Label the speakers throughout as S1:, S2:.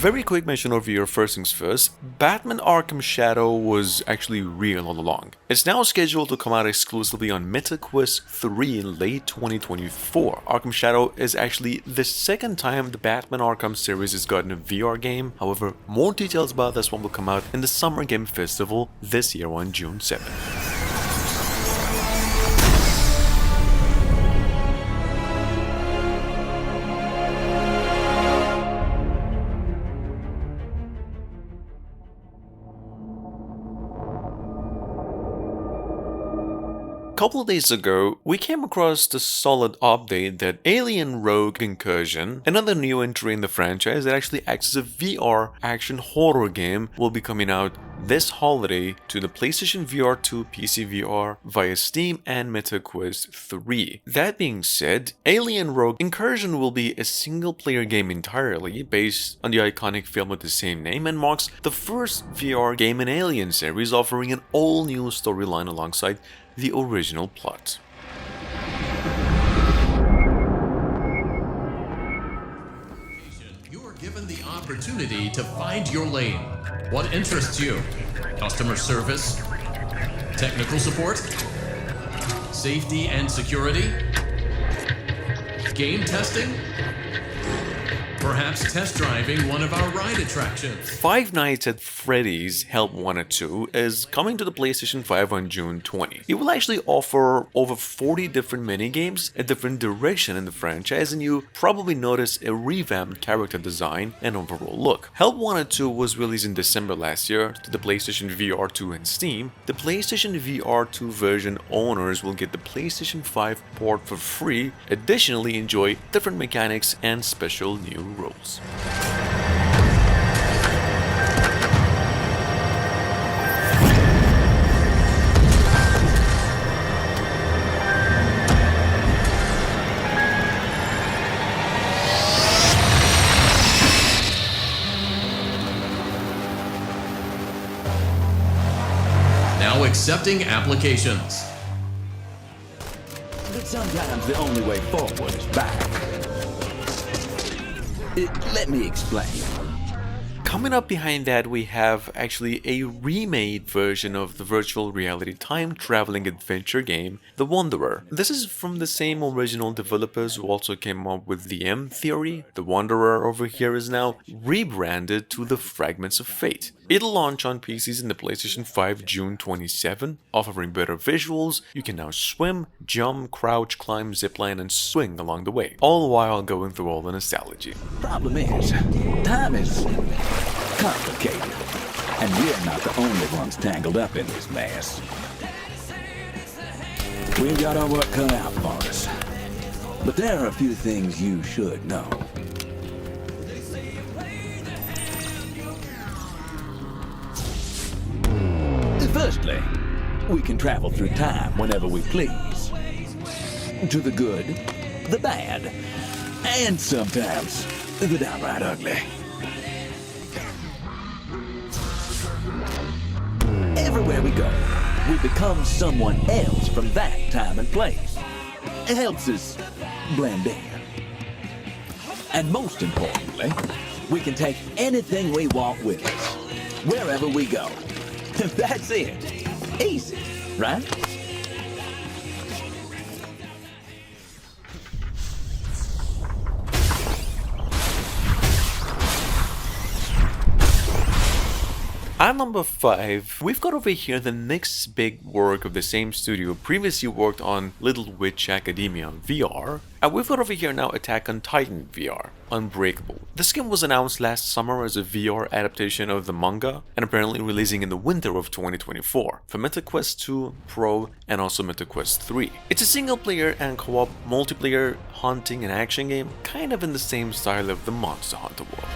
S1: very quick mention over here, first things first, Batman Arkham Shadow was actually real all along. It's now scheduled to come out exclusively on MetaQuest 3 in late 2024. Arkham Shadow is actually the second time the Batman Arkham series has gotten a VR game. However, more details about this one will come out in the Summer Game Festival this year on June 7th. Couple of days ago, we came across the solid update that Alien Rogue Incursion, another new entry in the franchise that actually acts as a VR action horror game, will be coming out this holiday to the PlayStation VR 2 PCVR via Steam and MetaQuest 3. That being said, Alien Rogue Incursion will be a single-player game entirely based on the iconic film with the same name and marks the first VR game in Alien series offering an all-new storyline alongside the original plot.
S2: You are given the opportunity to find your lane. What interests you? Customer service? Technical support? Safety and security? Game testing? Perhaps test driving one of our ride attractions.
S1: Five Nights at Freddy's Help Wanted 2 is coming to the PlayStation 5 on June 20. It will actually offer over 40 different minigames, a different direction in the franchise, and you probably notice a revamped character design and overall look. Help Wanted 2 was released in December last year to the PlayStation VR 2 and Steam. The PlayStation VR 2 version owners will get the PlayStation 5 port for free. Additionally, enjoy different mechanics and special new rules.
S2: Now accepting applications.
S3: But sometimes the only way forward is back. Let me explain.
S1: Coming up behind that, we have actually a remade version of the virtual reality time-traveling adventure game, The Wanderer. This is from the same original developers who also came up with the M Theory. The Wanderer over here is now rebranded to the Fragments of Fate. It'll launch on PCs in the PlayStation 5 June 27, offering better visuals. You can now swim, jump, crouch, climb, zipline, and swing along the way, all while going through all the nostalgia.
S3: Problem is, time is complicated, and we're not the only ones tangled up in this mess. We've got our work cut out for us, but there are a few things you should know. Firstly, we can travel through time whenever we please. To the good, the bad, and sometimes the downright ugly. Everywhere we go, we become someone else from that time and place. It helps us blend in. And most importantly, we can take anything we want with us, wherever we go. That's it. Easy, right?
S1: At number 5, we've got over here the next big work of the same studio previously worked on Little Witch Academia on VR, and we've got over here now Attack on Titan VR, Unbreakable. This game was announced last summer as a VR adaptation of the manga, and apparently releasing in the winter of 2024 for MetaQuest 2 Pro and also MetaQuest 3. It's a single player and co-op multiplayer hunting and action game, kind of in the same style of the Monster Hunter world.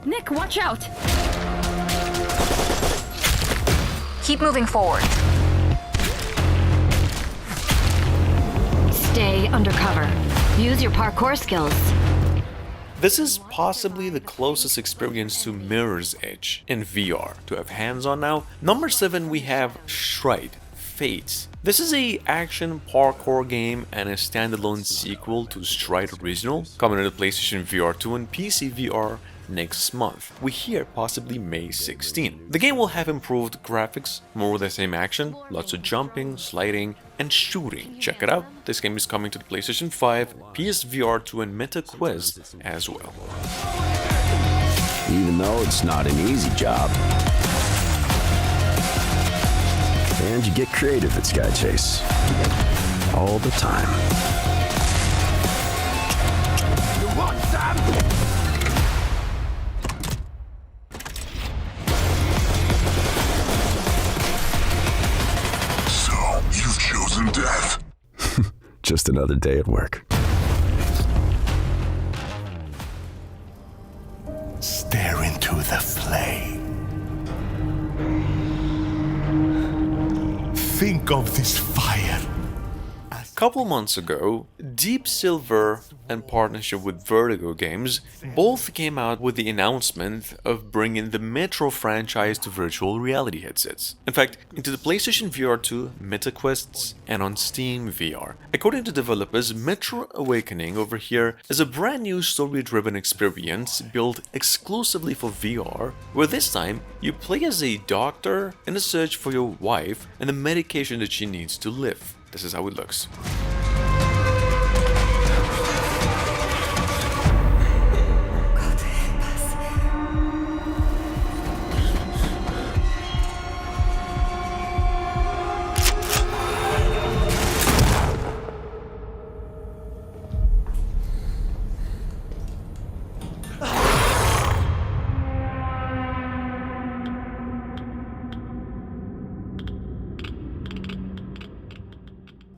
S4: Nick, watch out!
S5: Keep moving forward.
S4: Stay undercover. Use your parkour skills.
S1: This is possibly the closest experience to Mirror's Edge in VR to have hands on now. Number 7, we have Stride, Fates. This is a action parkour game and a standalone sequel to Stride Original, coming to the PlayStation VR 2 and PCVR next month. We hear possibly May 16. The game will have improved graphics, more of the same action, lots of jumping, sliding, and shooting. Check it out. This game is coming to the PlayStation 5, PSVR 2 and Meta Quest as well.
S6: Even though it's not an easy job. And you get creative at Sky Chase. All the time. You want some?
S7: So, you've chosen death.
S6: Just another day at work.
S7: Stare into the flame. Think of this fire.
S1: A couple months ago, Deep Silver, in partnership with Vertigo Games, both came out with the announcement of bringing the Metro franchise to virtual reality headsets. In fact, into the PlayStation VR 2, Meta Quests, and on Steam VR. According to developers, Metro Awakening over here is a brand new story-driven experience built exclusively for VR, where this time you play as a doctor in a search for your wife and the medication that she needs to live. This is how it looks.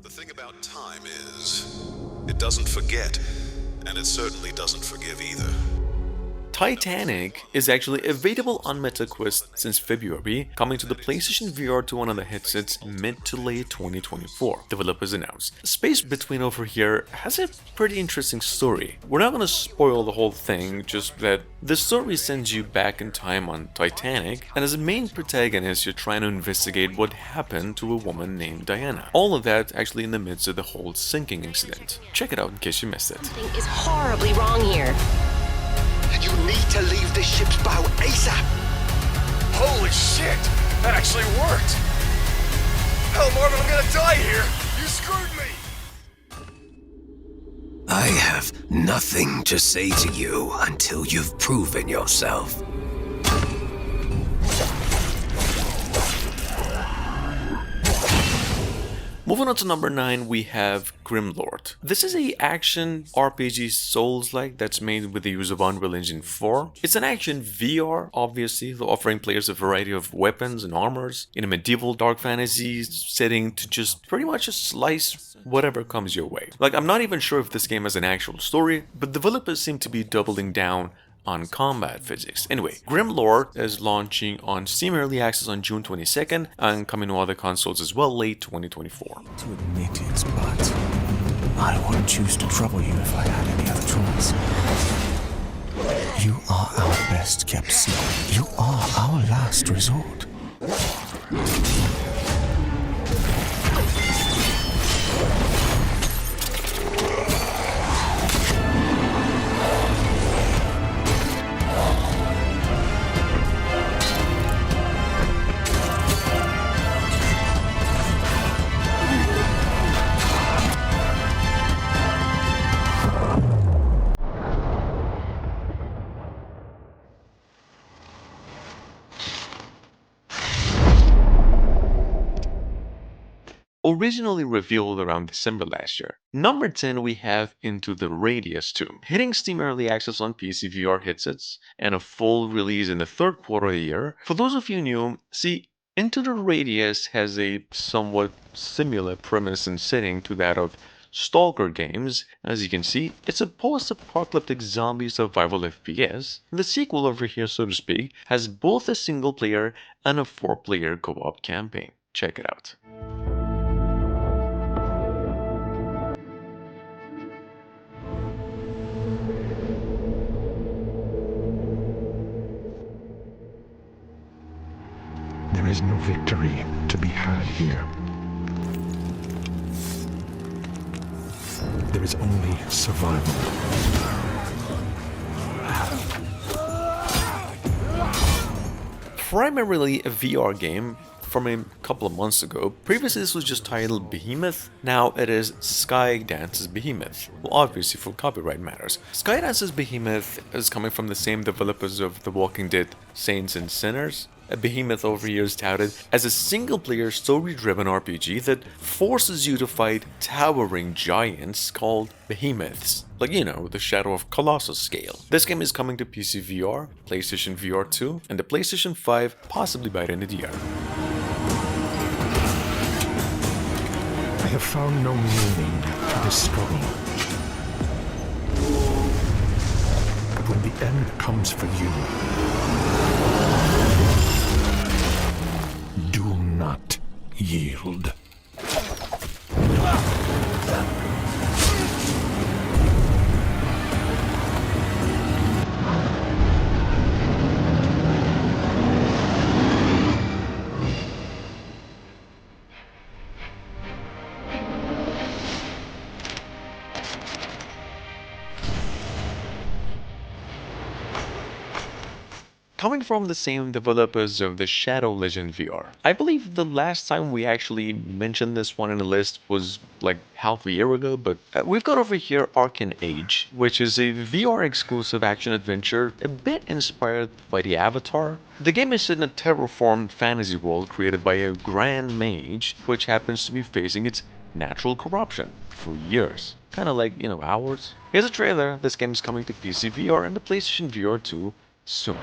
S8: The thing about time is, it doesn't forget, and it certainly doesn't forgive either.
S1: Titanic is actually available on MetaQuest since February, coming to the PlayStation VR 2 and other headsets mid to late 2024, developers announced. Space Between over here has a pretty interesting story. We're not gonna spoil the whole thing, just that the story sends you back in time on Titanic, and as a main protagonist you're trying to investigate what happened to a woman named Diana. All of that actually in the midst of the whole sinking incident. Check it out in case you missed it.
S9: Something is horribly wrong here.
S10: You need to leave the ship's bow ASAP!
S11: Holy shit! That actually worked! Hell, Marvin, I'm gonna die here! You screwed me!
S10: I have nothing to say to you until you've proven yourself.
S1: Moving on to number 9, we have Grimlord. This is a action RPG Souls-like that's made with the use of Unreal Engine 4. It's an action VR, obviously, offering players a variety of weapons and armors in a medieval dark fantasy setting to just pretty much slice whatever comes your way. Like, I'm not even sure if this game has an actual story, but developers seem to be doubling down on combat physics. Anyway, Grimlord is launching on Steam Early Access on June 22nd and coming to other consoles as well late 2024.
S12: To admit it, but I wouldn't choose to trouble you if I had any other choice. You are our best kept secret. You are our last resort.
S1: Originally revealed around December last year. Number 10, we have Into the Radius Tomb, hitting Steam Early Access on PCVR headsets and a full release in the third quarter of the year. For those of you new, see, Into the Radius has a somewhat similar premise and setting to that of Stalker games. As you can see, it's a post-apocalyptic zombie survival FPS. The sequel over here, so to speak, has both a single-player and a 4-player co-op campaign. Check it out.
S12: There is no victory to be had here.
S7: there is only survival.
S1: Primarily a VR game from a couple of months ago. Previously this was just titled Behemoth, now it is Skydance's Behemoth. Well, obviously for copyright matters. Skydance's Behemoth is coming from the same developers of The Walking Dead Saints and Sinners. A Behemoth over here is touted as a single-player story-driven RPG that forces you to fight towering giants called behemoths. Like, you know, the Shadow of Colossus scale. This game is coming to PCVR, PlayStation VR 2, and the PlayStation 5 possibly by the end of the year.
S7: I have found no meaning to this struggle. But when the end comes for you, do not yield.
S1: Coming from the same developers of the Shadow Legend VR. I believe the last time we actually mentioned this one in the list was like half a year ago, but we've got over here Arken Age, which is a VR exclusive action adventure a bit inspired by the Avatar. The game is set in a terraformed fantasy world created by a grand mage, which happens to be facing its natural corruption for years. Kinda like, you know, ours. Here's a trailer. This game is coming to PC VR and the PlayStation VR 2 soon.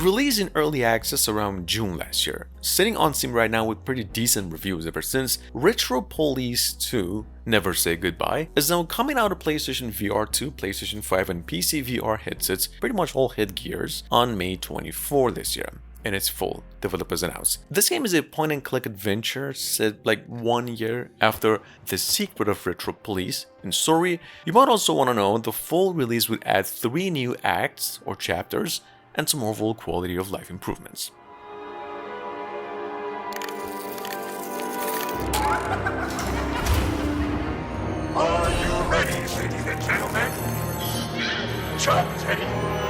S1: Released in early access around June last year, sitting on Steam right now with pretty decent reviews ever since, Retropolis 2, Never Say Goodbye, is now coming out of PlayStation VR 2, PlayStation 5 and PC VR headsets, pretty much all headgears, on May 24 this year. In its full, developers announced. This game is a point-and-click adventure set like 1 year after the sequel of Retropolis. In story, you might also want to know the full release would add 3 new acts or chapters and some overall quality of life improvements.
S11: Are you ready, ladies and gentlemen? Jump, Teddy,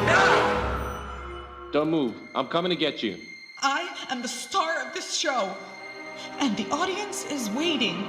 S11: now!
S13: Don't move. I'm coming to get you.
S14: I am the star of this show, and the audience is waiting.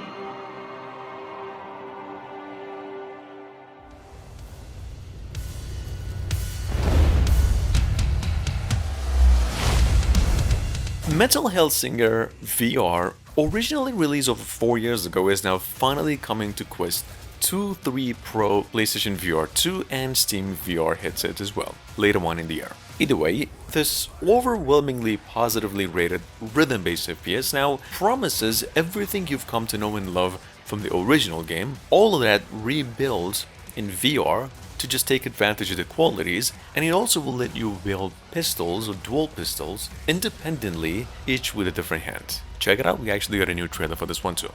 S1: Metal Hellsinger VR, originally released over 4 years ago, is now finally coming to Quest 2, 3 Pro, PlayStation VR 2 and Steam VR headset as well, later on in the year. Either way, this overwhelmingly positively rated rhythm-based FPS now promises everything you've come to know and love from the original game, all of that rebuilt in VR to just take advantage of the qualities, and it also will let you wield pistols or dual pistols independently, each with a different hand. Check it out, we actually got a new trailer for this one too.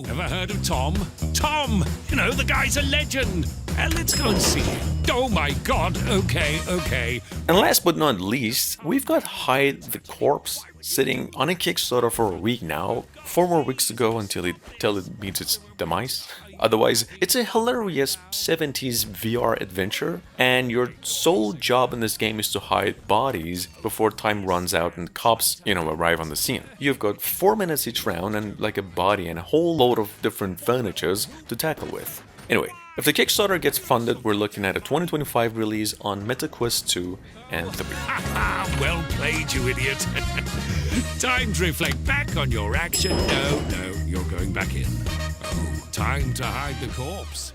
S15: Ever heard of Tom? Tom! You know, the guy's a legend! Let's go and see him. Oh my god, okay.
S1: And last but not least, we've got Hide the Corpse sitting on a Kickstarter for a week now, 4 more weeks to go until it meets its demise. Otherwise, it's a hilarious 70s VR adventure, and your sole job in this game is to hide bodies before time runs out and cops, arrive on the scene. You've got 4 minutes each round and like a body and a whole load of different furnitures to tackle with. Anyway, if the Kickstarter gets funded, we're looking at a 2025 release on MetaQuest 2 and 3.
S15: Well played, you idiot. Time to reflect back on your action. No, you're going back in. Oh, time to hide the corpse.